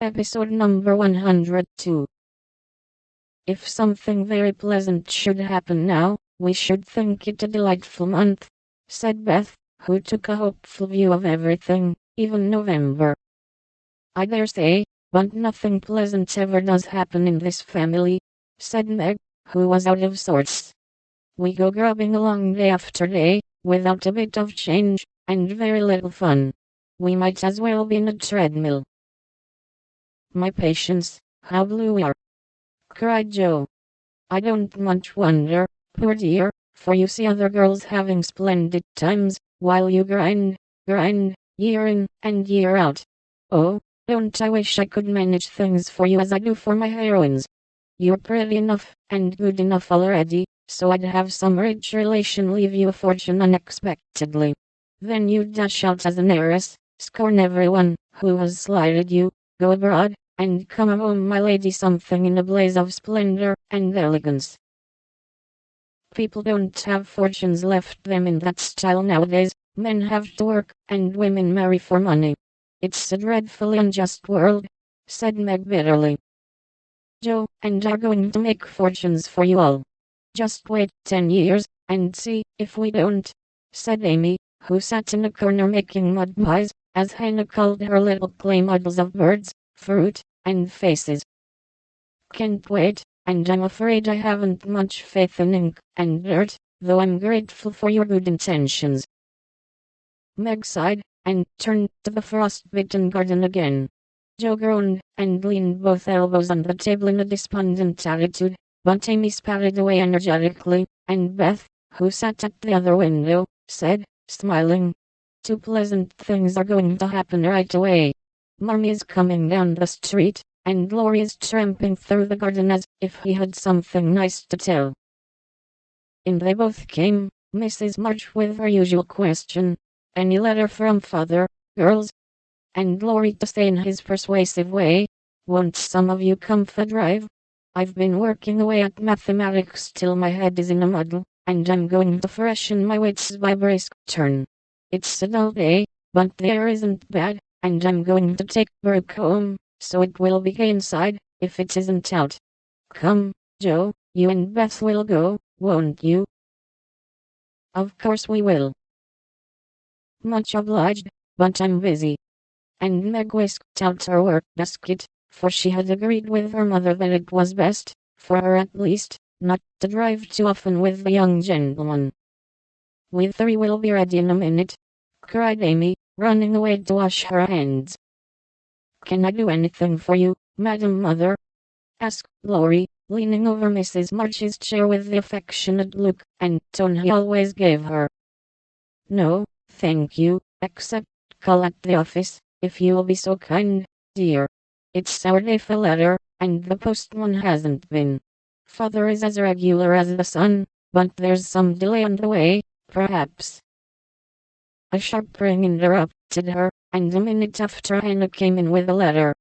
Episode number 102. If something very pleasant should happen now, we should think it a delightful month, said Beth, who took a hopeful view of everything, even November. I dare say, but nothing pleasant ever does happen in this family, said Meg, who was out of sorts. We go grubbing along day after day, without a bit of change, and very little fun. We might as well be in a treadmill. My patience, how blue we are, cried Joe. I don't much wonder, poor dear, for you see other girls having splendid times, while you grind, year in and year out. Oh, don't I wish I could manage things for you as I do for my heroines. You're pretty enough, and good enough already, so I'd have some rich relation leave you a fortune unexpectedly. Then you'd dash out as an heiress, scorn everyone who has slighted you, go abroad, and come home my lady something in a blaze of splendor and elegance. People don't have fortunes left them in that style nowadays. Men have to work, and women marry for money. It's a dreadfully unjust world, said Meg bitterly. Joe and I are going to make fortunes for you all. Just wait 10 years, and see if we don't, said Amy, who sat in a corner making mud pies, as Hannah called her little clay models of birds, fruit, and faces. Can't wait, and I'm afraid I haven't much faith in ink and dirt, though I'm grateful for your good intentions. Meg sighed, and turned to the frost-bitten garden again. Joe groaned, and leaned both elbows on the table in a despondent attitude, but Amy spatted away energetically, and Beth, who sat at the other window, said, smiling, "Two pleasant things are going to happen right away. Mommy is coming down the street, and Laurie is tramping through the garden as if he had something nice to tell." In they both came, Mrs. March with her usual question, "Any letter from father, girls?" And Laurie to say in his persuasive way, "Won't some of you come for a drive? I've been working away at mathematics till my head is in a muddle, and I'm going to freshen my wits by brisk turn. It's a dull day, but the air isn't bad, and I'm going to take Brooke home, so it will be inside, if it isn't out. Come, Joe, you and Beth will go, won't you?" "Of course we will." "Much obliged, but I'm busy." And Meg whisked out her work basket, for she had agreed with her mother that it was best, for her at least, not to drive too often with the young gentleman. "We three will be ready in a minute," cried Amy, running away to wash her hands. "Can I do anything for you, Madam Mother?" asked Laurie, leaning over Mrs. March's chair with the affectionate look and tone he always gave her. "No, thank you, except call at the office, if you'll be so kind, dear. It's our day for letter, and the postman hasn't been. Father is as regular as the sun, but there's some delay on the way, perhaps." A sharp ring interrupted her, and a minute after Hannah came in with a letter.